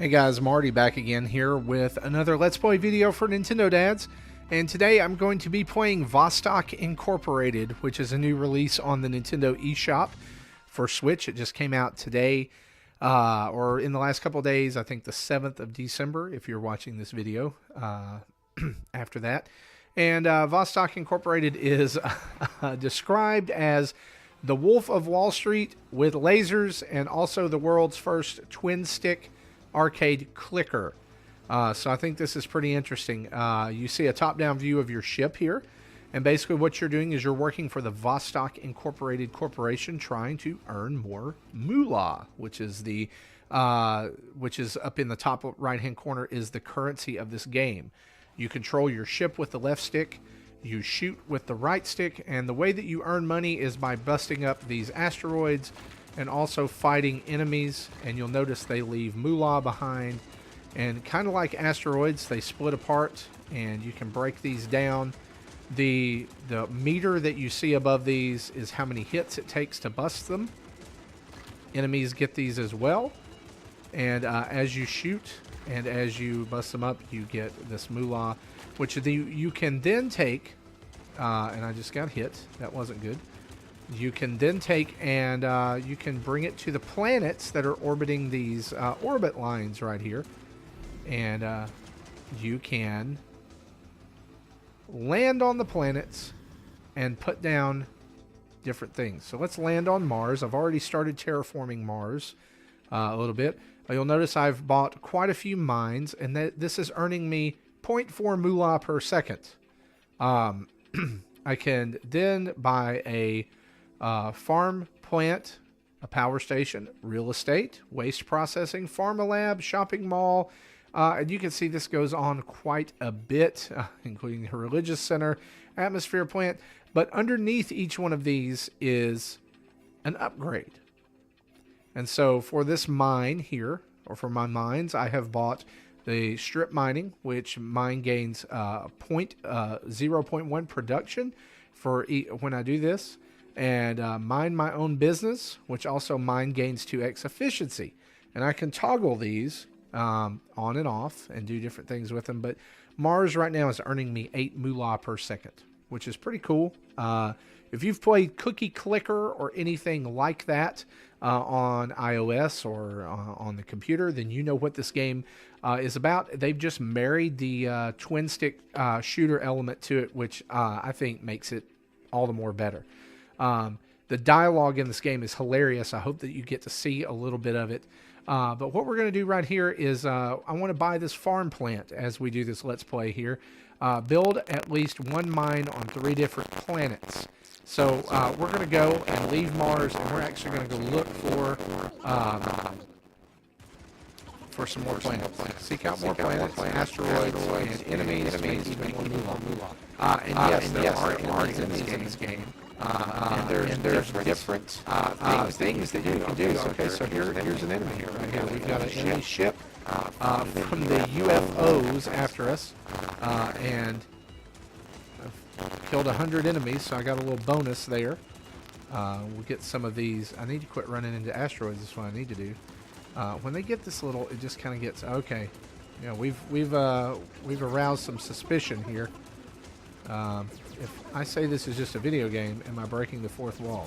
Hey guys, Marty back again here with another Let's Play video for Nintendo Dads. And today I'm going to be playing Vostok Incorporated, which is a new release on the Nintendo eShop for Switch. It just came out today, or in the last couple of days, I think the 7th of December, if you're watching this video after that. And Vostok Incorporated is described as the Wolf of Wall Street with lasers and also the world's first twin-stick arcade clicker. So I think this is pretty interesting. You see a top-down view of your ship here, and basically what you're doing is you're working for the Vostok Incorporated Corporation, trying to earn more moolah, which is up in the top right-hand corner is the currency of this game. You control your ship with the left stick, you shoot with the right stick, and the way that you earn money is by busting up these asteroids and also fighting enemies, and you'll notice they leave moolah behind. And kind of like asteroids, they split apart, and you can break these down. The meter that you see above these is how many hits it takes to bust them. Enemies get these as well, and as you shoot and as you bust them up, you get this moolah, which you can then take, and I just got hit. That wasn't good. You can then take and you can bring it to the planets that are orbiting these orbit lines right here. And you can land on the planets and put down different things. So let's land on Mars. I've already started terraforming Mars a little bit. You'll notice I've bought quite a few mines, and this is earning me 0.4 moolah per second. I can then buy a farm plant, a power station, real estate, waste processing, pharma lab, shopping mall, and you can see this goes on quite a bit, including a religious center, atmosphere plant. But underneath each one of these is an upgrade. And so for this mine here, or for my mines, I have bought the strip mining, which mine gains 0.1 production for when I do this. And mine my own business, which also mine gains 2x efficiency. And I can toggle these on and off and do different things with them. But Mars right now is earning me 8 moolah per second, which is pretty cool. If you've played Cookie Clicker or anything like that on iOS or on the computer, then you know what this game is about. They've just married the twin stick shooter element to it, which I think makes it all the more better. The dialogue in this game is hilarious. I hope that you get to see a little bit of it. But what we're going to do right here is I want to buy this farm plant as we do this Let's Play here. Build at least one mine on 3 different planets. So we're going to go and leave Mars, and we're actually going to go look for some more planets. Seek out more planets, asteroids, and enemies to make even more moolah. And yes, there are enemies in this game. And there's different things that you can do. Okay, so here's an enemy here. Right here, we've got an enemy ship from the UFOs after us, and I've killed 100 enemies, so I got a little bonus there. We'll get some of these. I need to quit running into asteroids. That's what I need to do. When they get this little, it just kind of gets okay. Yeah, we've aroused some suspicion here. If I say this is just a video game, am I breaking the fourth wall?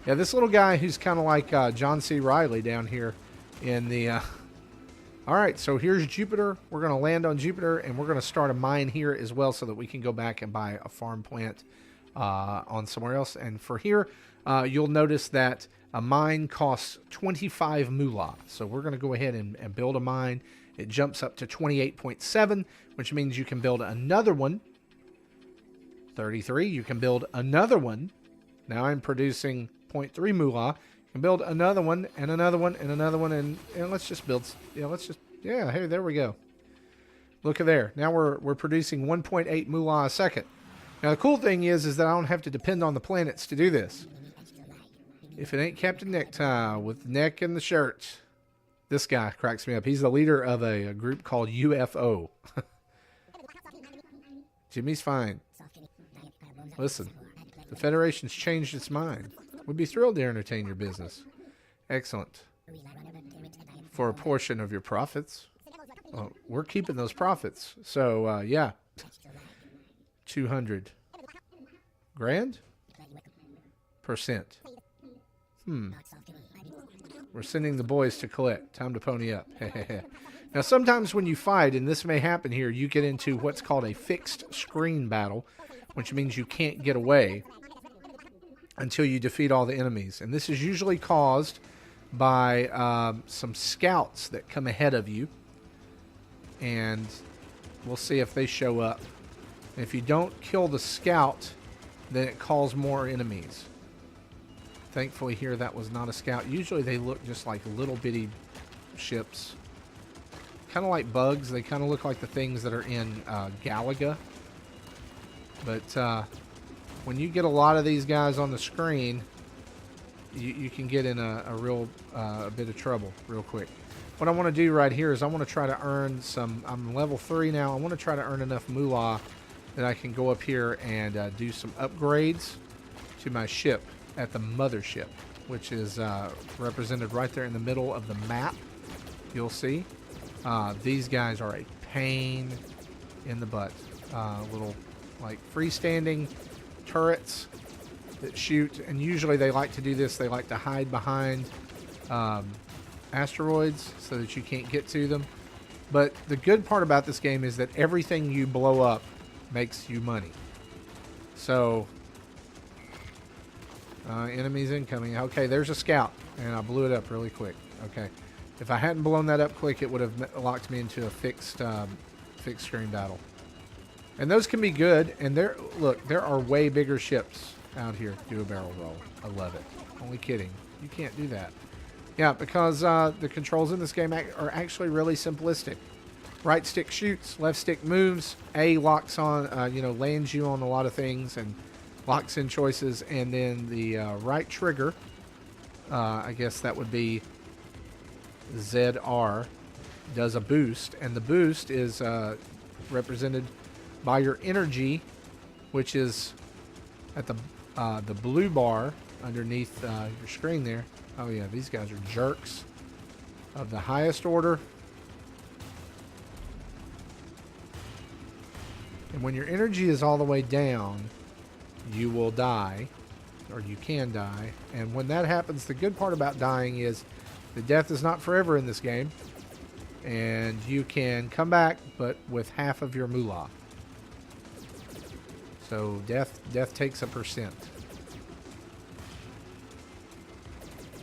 Yeah, this little guy who's kind of like John C. Reilly down here in the... Alright, so here's Jupiter. We're going to land on Jupiter, and we're going to start a mine here as well so that we can go back and buy a farm plant on somewhere else. And for here, you'll notice that a mine costs 25 moolah. So we're going to go ahead and build a mine. It jumps up to 28.7, which means you can build another one. 33, you can build another one. Now I'm producing 0.3 moolah. You can build another one, and another one, and another one, and let's just build, yeah, hey, there we go. Look at there. Now we're producing 1.8 moolah a second. Now the cool thing is that I don't have to depend on the planets to do this. If it ain't Captain Necktie with neck in the shirt. This guy cracks me up. He's the leader of a group called UFO. Jimmy's fine. Listen, the Federation's changed its mind. We'd be thrilled to entertain your business. Excellent. for a portion of your profits. We're keeping those profits. So, yeah. 200 grand? Percent. We're sending the boys to collect. Time to pony up. Now, sometimes when you fight, and this may happen here, you get into what's called a fixed screen battle, which means you can't get away until you defeat all the enemies. And this is usually caused by some scouts that come ahead of you. And we'll see if they show up. And if you don't kill the scout, then it calls more enemies. Thankfully here that was not a scout. Usually they look just like little bitty ships. Kind of like bugs. They kind of look like the things that are in Galaga. But when you get a lot of these guys on the screen, you can get in a real bit of trouble real quick. What I want to do right here is I want to try to earn some... I'm level 3 now. I want to try to earn enough moolah that I can go up here and do some upgrades to my ship at the mothership, which is represented right there in the middle of the map. You'll see. These guys are a pain in the butt. Little, like, freestanding turrets that shoot, and usually they like to do this. They like to hide behind asteroids so that you can't get to them. But the good part about this game is that everything you blow up makes you money. So, enemies incoming. Okay, there's a scout, and I blew it up really quick. Okay, if I hadn't blown that up quick, it would have locked me into a fixed screen battle. And those can be good. And there are way bigger ships out here. Do a barrel roll. I love it. Only kidding. You can't do that. Yeah, because the controls in this game are actually really simplistic. Right stick shoots, left stick moves, A locks on, lands you on a lot of things and locks in choices, and then the right trigger, I guess that would be ZR, does a boost, and the boost is represented by your energy, which is at the blue bar underneath your screen there. Oh yeah, these guys are jerks of the highest order. And when your energy is all the way down, you will die, or you can die. And when that happens, the good part about dying is the death is not forever in this game. And you can come back, but with half of your moolah. So death takes a %.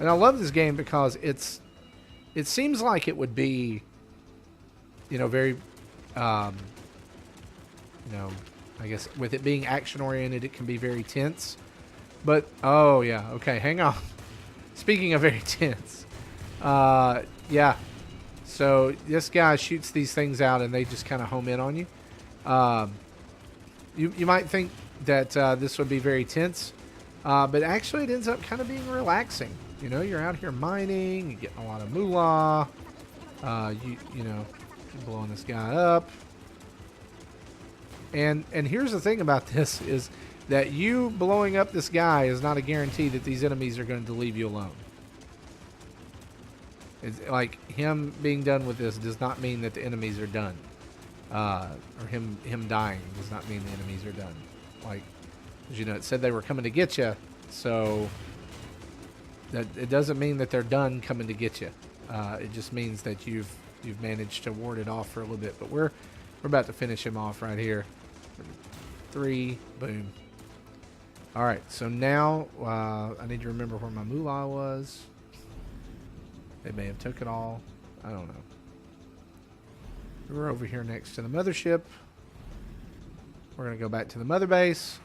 And I love this game because it seems like it would be, very, I guess with it being action oriented, it can be very tense. But, oh yeah, okay, hang on. Speaking of very tense, yeah. So this guy shoots these things out and they just kind of home in on you. You might think that this would be very tense, but actually it ends up kind of being relaxing. You're out here mining, you're getting a lot of moolah, you're blowing this guy up. And here's the thing about this is that you blowing up this guy is not a guarantee that these enemies are going to leave you alone. It's like him being done with this does not mean that the enemies are done. Or him dying does not mean the enemies are done. Like, as it said they were coming to get you, so that it doesn't mean that they're done coming to get you. It just means that you've managed to ward it off for a little bit. But we're about to finish him off right here. 3, boom. All right, so now I need to remember where my moolah was. They may have took it all. I don't know. We're over here next to the mothership. We're gonna go back to the mother base,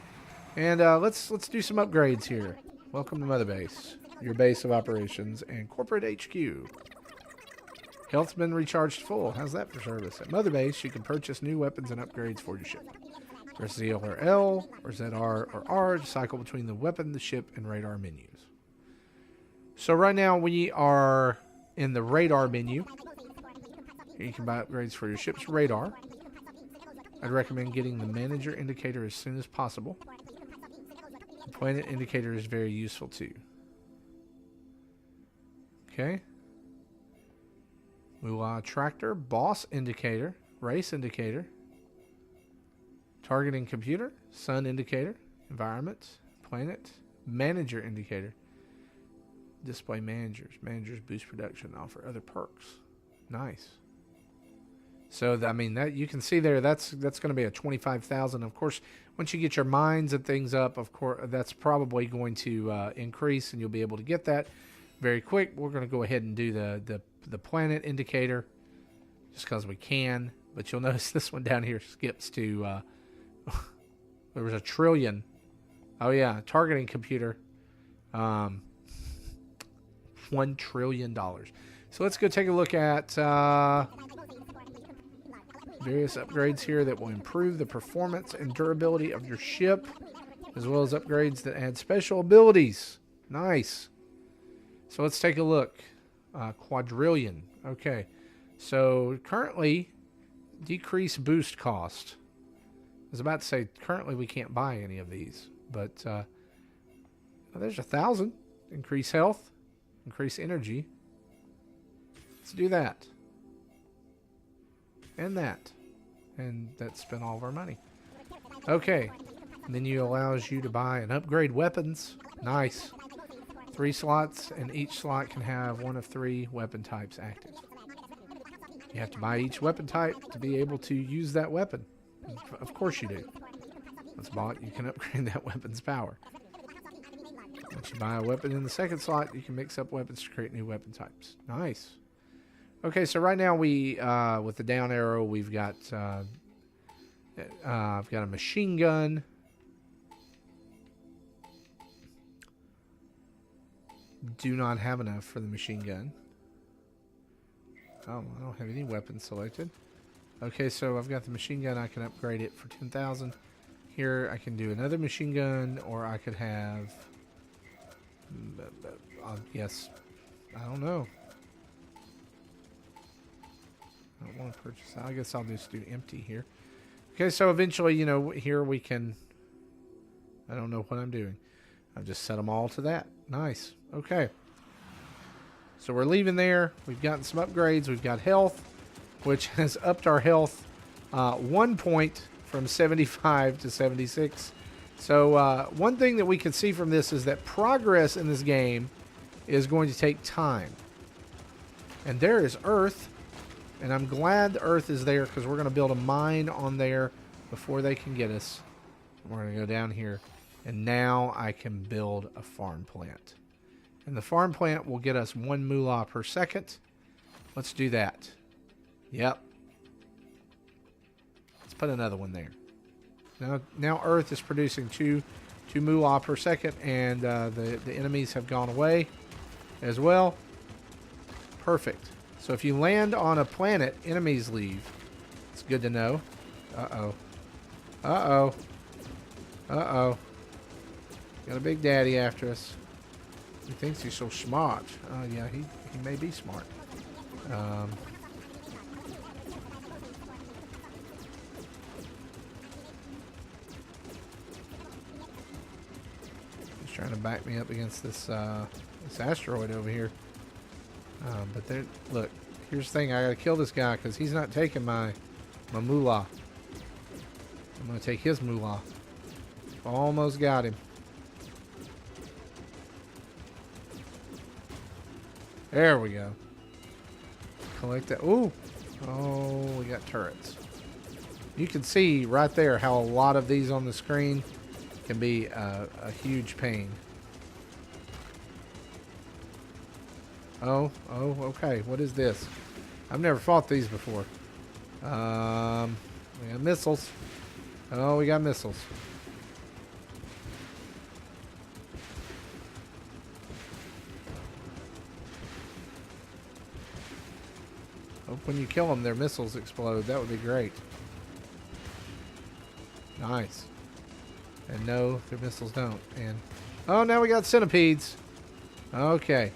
and let's do some upgrades here. Welcome to mother base, your base of operations and corporate HQ. Health's been recharged full. How's that for service? At mother base, you can purchase new weapons and upgrades for your ship. Press ZL or L or ZR or R to cycle between the weapon, the ship, and radar menus. So right now we are in the radar menu. You can buy upgrades for your ship's radar. I'd recommend getting the manager indicator as soon as possible. The planet indicator is very useful too. Okay. Moolah tractor, boss indicator, race indicator, targeting computer, sun indicator, environment, planet, manager indicator, display managers. Managers boost production, offer other perks. Nice. So I mean that you can see there. That's going to be a 25,000. Of course, once you get your mines and things up, of course that's probably going to increase, and you'll be able to get that very quick. We're going to go ahead and do the planet indicator just because we can. But you'll notice this one down here skips to there was a trillion. Oh yeah, targeting computer, $1 trillion. So let's go take a look at various upgrades here that will improve the performance and durability of your ship, as well as upgrades that add special abilities. Nice. So let's take a look. Quadrillion. Okay. So currently, decrease boost cost. I was about to say currently we can't buy any of these, but there's 1,000. Increase health, increase energy. Let's do that. And that. And that spent all of our money. Okay. And then you allows you to buy and upgrade weapons. Nice. 3 slots, and each slot can have 1 of 3 weapon types active. You have to buy each weapon type to be able to use that weapon. Of course you do. Once bought, you can upgrade that weapon's power. Once you buy a weapon in the second slot, you can mix up weapons to create new weapon types. Nice. Okay, so right now we, with the down arrow, we've got, I've got a machine gun. Do not have enough for the machine gun. Oh, I don't have any weapons selected. Okay, so I've got the machine gun. I can upgrade it for 10,000. Here, I can do another machine gun, or I could have, I guess, I don't know. I don't want to purchase that. I guess I'll just do empty here. Okay, so eventually, you know, here we can, I don't know what I'm doing. I've just set them all to that. Nice. Okay. So we're leaving there. We've gotten some upgrades. We've got health, which has upped our health 1 point from 75 to 76. So one thing that we can see from this is that progress in this game is going to take time. And there is Earth. And I'm glad the Earth is there because we're going to build a mine on there before they can get us. We're going to go down here. And now I can build a farm plant. And the farm plant will get us 1 moolah per second. Let's do that. Yep. Let's put another one there. Now Earth is producing 2 moolah per second. And the enemies have gone away as well. Perfect. So if you land on a planet, enemies leave. It's good to know. Uh-oh. Uh-oh. Uh-oh. Got a big daddy after us. He thinks he's so smart. Oh, yeah, he may be smart. He's trying to back me up against this this asteroid over here. But there, look, here's the thing. I gotta kill this guy because he's not taking my moolah. I'm gonna take his moolah. Almost got him. There we go. Collect that. Ooh. Oh, we got turrets. You can see right there how a lot of these on the screen can be a huge pain. Oh, okay. What is this? I've never fought these before. We got missiles. Oh, we got missiles. Hope when you kill them, their missiles explode. That would be great. Nice. And no, their missiles don't. And oh, now we got centipedes. Okay.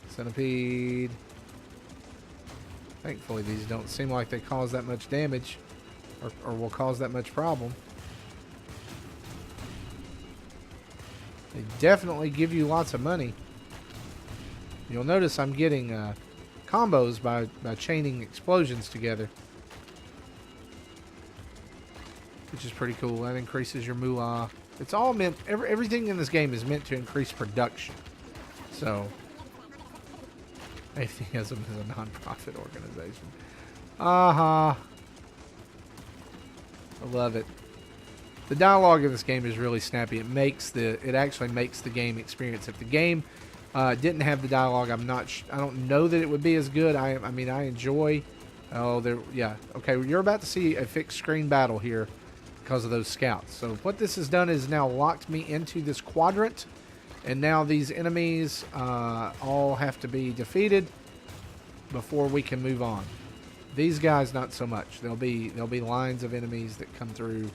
Centipede. Thankfully, these don't seem like they cause that much damage or will cause that much problem. They definitely give you lots of money. You'll notice I'm getting combos by chaining explosions together, which is pretty cool. That increases your moolah. It's all meant, everything in this game is meant to increase production. So, atheism is a non-profit organization. I love it. The dialogue in this game is really snappy. It actually makes the game experience. If the game didn't have the dialogue, I don't know that it would be as good. I mean, I enjoy. Yeah. Okay, you're about to see a fixed screen battle here because of those scouts. So what this has done is now locked me into this quadrant, and now these enemies all have to be defeated before we can move on. These guys, not so much. There'll be lines of enemies that come through,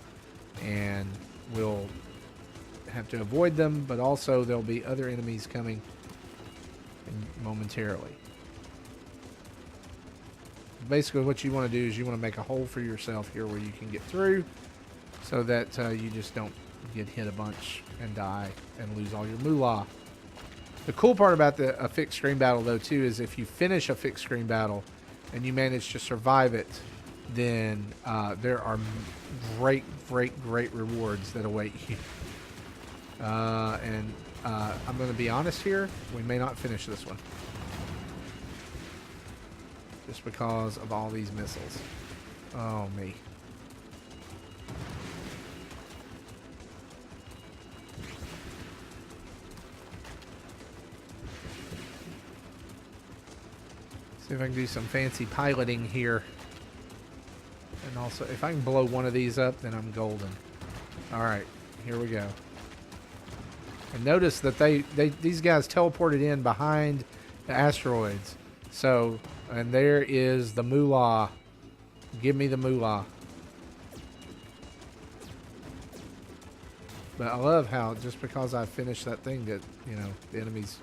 and we'll have to avoid them, but also there'll be other enemies coming momentarily. Basically, what you want to do is you want to make a hole for yourself here where you can get through, so that you just don't get hit a bunch and die and lose all your moolah. The cool part about a fixed screen battle, though, too, is if you finish a fixed screen battle and you manage to survive it, then there are great rewards that await you. And I'm going to be honest here, we may not finish this one. Just because of all these missiles. Oh, me. See if I can do some fancy piloting here. And also, if I can blow one of these up, then I'm golden. Alright, here we go. And notice that these guys teleported in behind the asteroids. So, and there is the moolah. Give me the moolah. But I love how just because I finished that thing that, the enemies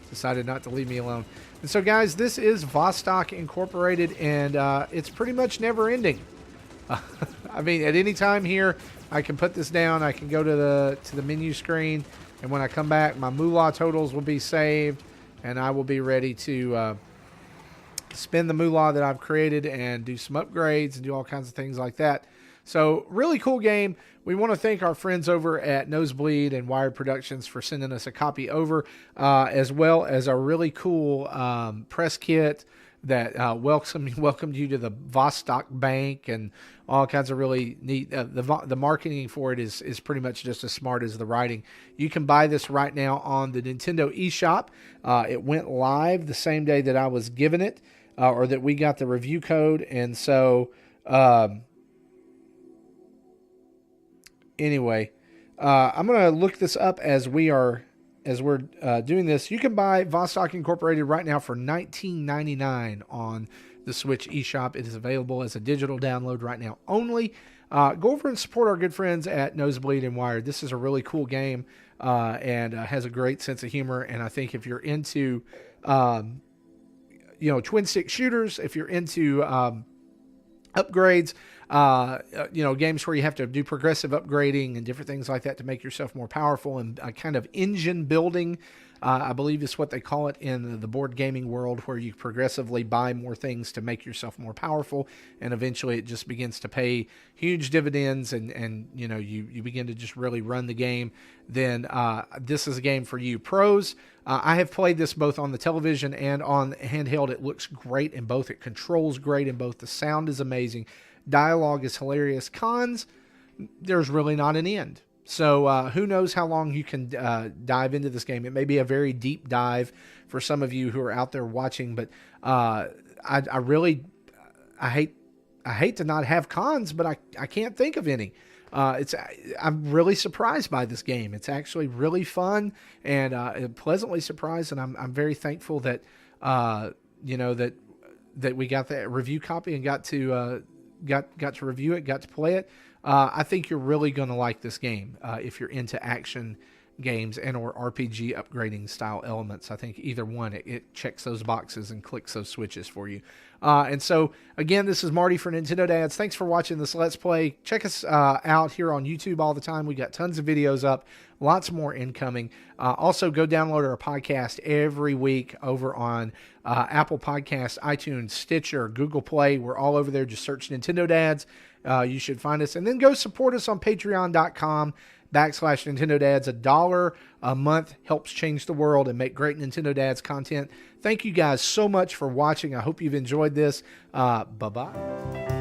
decided not to leave me alone. And so, guys, this is Vostok Incorporated, and it's pretty much never ending. I mean, at any time here, I can put this down. I can go to the menu screen, and when I come back, my moolah totals will be saved, and I will be ready to spend the moolah that I've created and do some upgrades and do all kinds of things like that. So, really cool game. We want to thank our friends over at Nosebleed and Wired Productions for sending us a copy over, as well as a really cool press kit that welcomed you to the Vostok Bank and all kinds of really neat. The marketing for it is pretty much just as smart as the writing. You can buy this right now on the Nintendo eShop. It went live the same day that I was given it, or that we got the review code, and so. Anyway, I'm going to look this up as we're doing this. You can buy Vostok Incorporated right now for $19.99 on the Switch eShop. It is available as a digital download right now only. Go over and support our good friends at Nosebleed and Wired. This is a really cool game and has a great sense of humor. And I think if you're into, twin stick shooters, if you're into upgrades, games where you have to do progressive upgrading and different things like that to make yourself more powerful, and kind of engine building, I believe is what they call it in the board gaming world, where you progressively buy more things to make yourself more powerful, and eventually it just begins to pay huge dividends, and you begin to just really run the game. Then this is a game for you. Pros, I have played this both on the television and on handheld. It looks great in both. It controls great in both. The sound is amazing. Dialogue is hilarious. Cons, there's really not an end. So who knows how long you can dive into this game. It may be a very deep dive for some of you who are out there watching, but I hate to not have cons, but I can't think of any. I'm really surprised by this game. It's actually really fun and pleasantly surprised, and I'm very thankful that that we got that review copy and got to review it, got to play it. I think you're really going to like this game if you're into action games and or RPG upgrading style elements. I think either one, it checks those boxes and clicks those switches for you. And so, again, this is Marty for Nintendo Dads. Thanks for watching this Let's Play. Check us out here on YouTube all the time. We got tons of videos up, lots more incoming. Also, go download our podcast every week over on Apple Podcasts, iTunes, Stitcher, Google Play. We're all over there. Just search Nintendo Dads. You should find us. And then go support us on patreon.com/Nintendo Dads. $1 a month helps change the world and make great Nintendo Dads content. Thank you guys so much for watching. I hope you've enjoyed this. Bye-bye.